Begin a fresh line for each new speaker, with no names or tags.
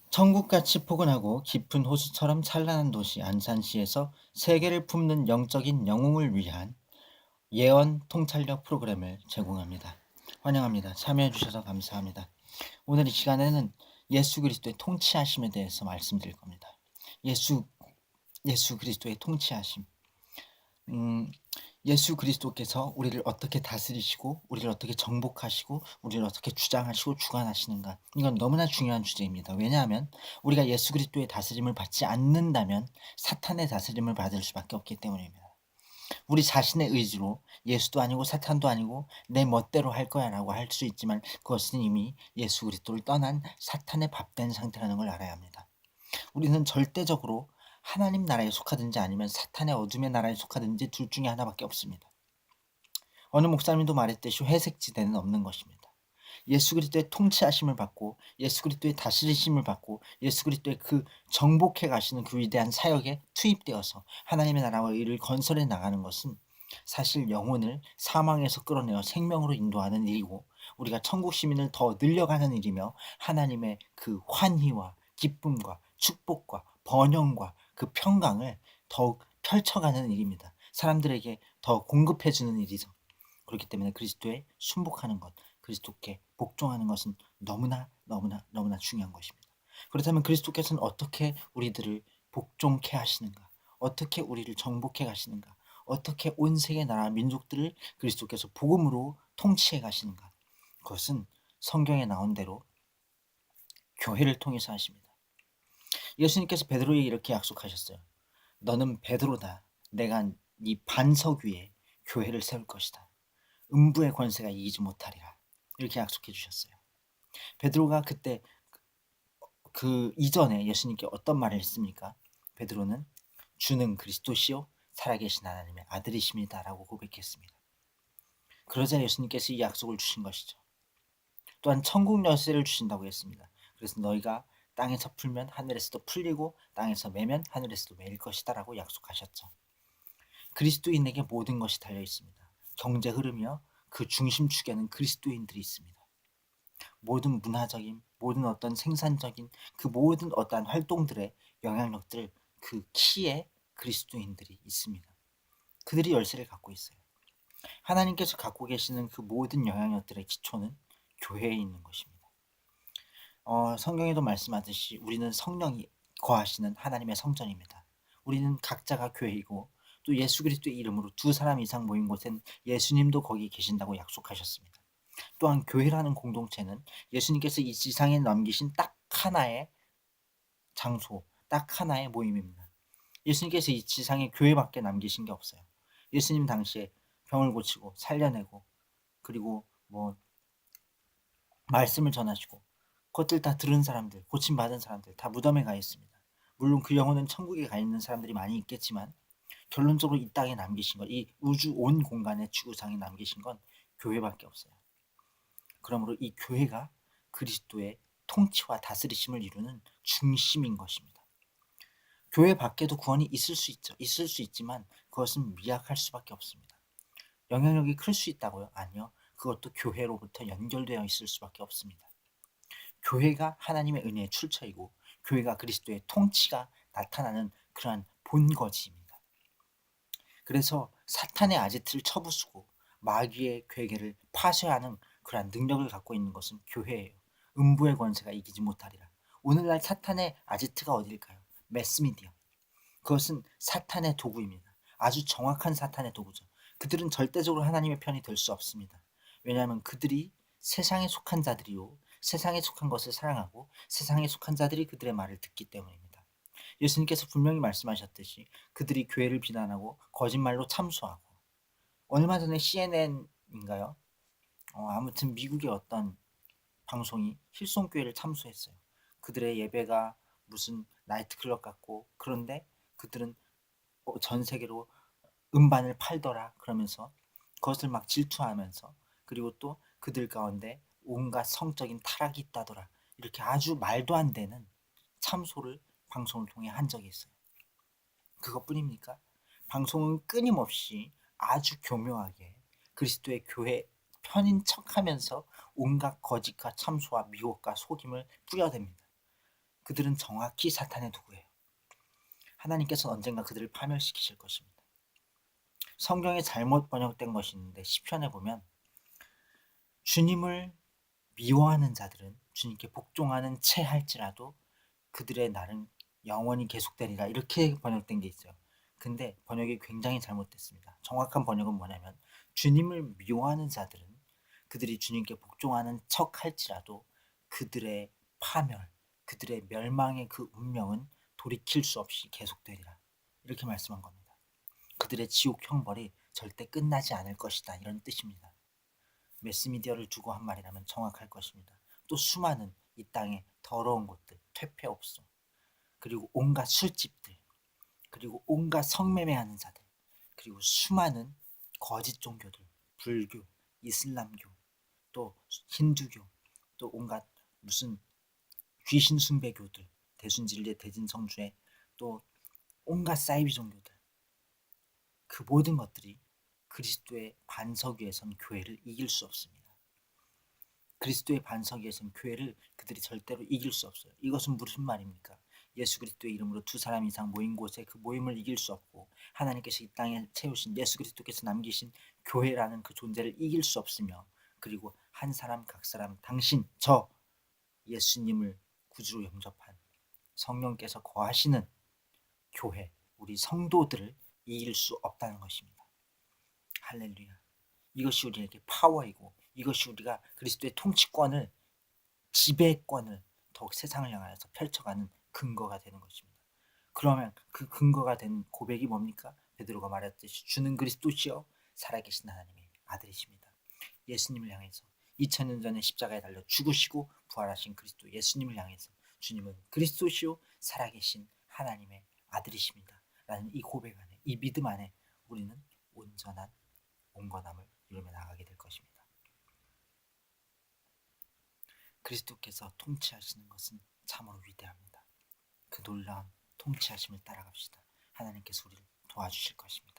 천국같이 포근하고 깊은 호수처럼 찬란한 도시 안산시에서 세계를 품는 영적인 영웅을 위한 예언 통찰력 프로그램을 제공합니다. 환영합니다. 참여해 주셔서 감사합니다. 오늘 이 시간에는 예수 그리스도의 통치하심에 대해서 말씀드릴 겁니다. 예수 예수 그리스도의 통치하심. 음, 예수 그리스도께서 우리를 어떻게 다스리시고 우리를 어떻게 정복하시고 우리를 어떻게 주장하시고 주관하시는가, 이건 너무나 중요한 주제입니다. 왜냐하면 우리가 예수 그리스도의 다스림을 받지 않는다면 사탄의 다스림을 받을 수밖에 없기 때문입니다. 우리 자신의 의지로 예수도 아니고 사탄도 아니고 내 멋대로 할 거야 라고 할 수 있지만, 그것은 이미 예수 그리스도를 떠난 사탄의 밥된 상태라는 걸 알아야 합니다. 우리는 절대적으로 하나님 나라에 속하든지 아니면 사탄의 어둠의 나라에 속하든지 둘 중에 하나밖에 없습니다. 어느 목사님도 말했듯이 회색 지대는 없는 것입니다. 예수 그리스도의 통치하심을 받고 예수 그리스도의 다스리심을 받고 예수 그리스도의 그 정복해 가시는 그 위대한 사역에 투입되어서 하나님의 나라와 의를 건설해 나가는 것은 사실 영혼을 사망에서 끌어내어 생명으로 인도하는 일이고, 우리가 천국 시민을 더 늘려가는 일이며, 하나님의 그 환희와 기쁨과 축복과 번영과 그 평강을 더욱 펼쳐가는 일입니다. 사람들에게 더 공급해 주는 일이죠. 그렇기 때문에 그리스도에 순복하는 것, 그리스도께 복종하는 것은 너무나 너무나 너무나 중요한 것입니다. 그렇다면 그리스도께서는 어떻게 우리들을 복종케 하시는가? 어떻게 우리를 정복해 가시는가? 어떻게 온 세계 나라 민족들을 그리스도께서 복음으로 통치해 가시는가? 그것은 성경에 나온 대로 교회를 통해서 하십니다. 예수님께서 베드로에게 이렇게 약속하셨어요. 너는 베드로다. 내가 네 반석 위에 교회를 세울 것이다. 음부의 권세가 이기지 못하리라. 이렇게 약속해 주셨어요. 베드로가 그때 그 이전에 예수님께 어떤 말을 했습니까? 베드로는 주는 그리스도시요 살아계신 하나님의 아들이십니다라고 고백했습니다. 그러자 예수님께서 이 약속을 주신 것이죠. 또한 천국 열쇠를 주신다고 했습니다. 그래서 너희가 땅에서 풀면 하늘에서도 풀리고 땅에서 매면 하늘에서도 매일 것이다라고 약속하셨죠. 그리스도인에게 모든 것이 달려 있습니다. 경제 흐름이요, 그 중심축에는 그리스도인들이 있습니다. 모든 문화적인, 모든 어떤 생산적인 그 모든 어떠한 활동들의 영향력들, 그 키에 그리스도인들이 있습니다. 그들이 열쇠를 갖고 있어요. 하나님께서 갖고 계시는 그 모든 영향력들의 기초는 교회에 있는 것입니다. 성경에도 말씀하듯이 우리는 성령이 거하시는 하나님의 성전입니다. 우리는 각자가 교회이고, 또 예수 그리스도의 이름으로 두 사람 이상 모인 곳엔 예수님도 거기 계신다고 약속하셨습니다. 또한 교회라는 공동체는 예수님께서 이 지상에 남기신 딱 하나의 장소, 딱 하나의 모임입니다. 예수님께서 이 지상에 교회밖에 남기신 게 없어요. 예수님 당시에 병을 고치고 살려내고, 그리고 뭐 말씀을 전하시고, 그것들 다 들은 사람들, 고침받은 사람들 다 무덤에 가 있습니다. 물론 그 영혼은 천국에 가 있는 사람들이 많이 있겠지만, 결론적으로 이 땅에 남기신 것, 이 우주 온 공간의 지구상에 남기신 건 교회밖에 없어요. 그러므로 이 교회가 그리스도의 통치와 다스리심을 이루는 중심인 것입니다. 교회 밖에도 구원이 있을 수 있죠. 있을 수 있지만 그것은 미약할 수밖에 없습니다. 영향력이 클 수 있다고요? 아니요. 그것도 교회로부터 연결되어 있을 수밖에 없습니다. 교회가 하나님의 은혜의 출처이고, 교회가 그리스도의 통치가 나타나는 그러한 본거지입니다. 그래서 사탄의 아지트를 쳐부수고 마귀의 괴계를 파쇄하는 그러한 능력을 갖고 있는 것은 교회예요. 음부의 권세가 이기지 못하리라. 오늘날 사탄의 아지트가 어디일까요? 매스미디어. 그것은 사탄의 도구입니다. 아주 정확한 사탄의 도구죠. 그들은 절대적으로 하나님의 편이 될 수 없습니다. 왜냐하면 그들이 세상에 속한 자들이요, 세상에 속한 것을 사랑하고 세상에 속한 자들이 그들의 말을 듣기 때문입니다. 예수님께서 분명히 말씀하셨듯이 그들이 교회를 비난하고 거짓말로 참소하고, 얼마 전에 CNN인가요? 아무튼 미국의 어떤 방송이 힐송교회를 참소했어요. 그들의 예배가 무슨 나이트클럽 같고, 그런데 그들은 전 세계로 음반을 팔더라 그러면서 그것을 막 질투하면서, 그리고 또 그들 가운데 온갖 성적인 타락이 있다더라, 이렇게 아주 말도 안 되는 참소를 방송을 통해 한 적이 있어요. 그것뿐입니까? 방송은 끊임없이 아주 교묘하게 그리스도의 교회 편인 척하면서 온갖 거짓과 참소와 미혹과 속임을 뿌려댑니다. 그들은 정확히 사탄의 도구예요. 하나님께서 언젠가 그들을 파멸시키실 것입니다. 성경에 잘못 번역된 것이 있는데 시편에 보면 주님을 미워하는 자들은 주님께 복종하는 채 할지라도 그들의 날은 영원히 계속되리라, 이렇게 번역된 게 있어요. 근데 번역이 굉장히 잘못됐습니다. 정확한 번역은 뭐냐면 주님을 미워하는 자들은 그들이 주님께 복종하는 척 할지라도 그들의 파멸, 그들의 멸망의 그 운명은 돌이킬 수 없이 계속되리라, 이렇게 말씀한 겁니다. 그들의 지옥 형벌이 절대 끝나지 않을 것이다, 이런 뜻입니다. 매스미디어를 두고 한 말이라면 정확할 것입니다. 또 수많은 이 땅의 더러운 곳들, 퇴폐업소, 그리고 온갖 술집들, 그리고 온갖 성매매하는 자들, 그리고 수많은 거짓 종교들, 불교, 이슬람교, 또 힌두교, 또 온갖 무슨 귀신 숭배교들, 대순진리의 대진성주의, 또 온갖 사이비 종교들, 그 모든 것들이 그리스도의 반석 위에선 교회를 이길 수 없습니다. 그리스도의 반석 위에선 교회를 그들이 절대로 이길 수 없어요. 이것은 무슨 말입니까? 예수 그리스도의 이름으로 두 사람 이상 모인 곳에 그 모임을 이길 수 없고, 하나님께서 이 땅에 채우신 예수 그리스도께서 남기신 교회라는 그 존재를 이길 수 없으며, 그리고 한 사람 각 사람, 당신, 저 예수님을 구주로 영접한 성령께서 거하시는 교회, 우리 성도들을 이길 수 없다는 것입니다. 할렐루야. 이것이 우리에게 파워이고, 이것이 우리가 그리스도의 통치권을, 지배권을 더욱 세상을 향하여서 펼쳐가는 근거가 되는 것입니다. 그러면 그 근거가 된 고백이 뭡니까? 베드로가 말했듯이 주는 그리스도시요 살아계신 하나님의 아들이십니다. 예수님을 향해서 2000년 전에 십자가에 달려 죽으시고 부활하신 그리스도 예수님을 향해서 주님은 그리스도시요 살아계신 하나님의 아들이십니다 라는 이 고백 안에, 이 믿음 안에 우리는 온전한 온건함을 이루며 나가게 될 것입니다. 그리스도께서 통치하시는 것은 참으로 위대합니다. 그 놀라운 통치하심을 따라갑시다. 하나님께서 우리를 도와주실 것입니다.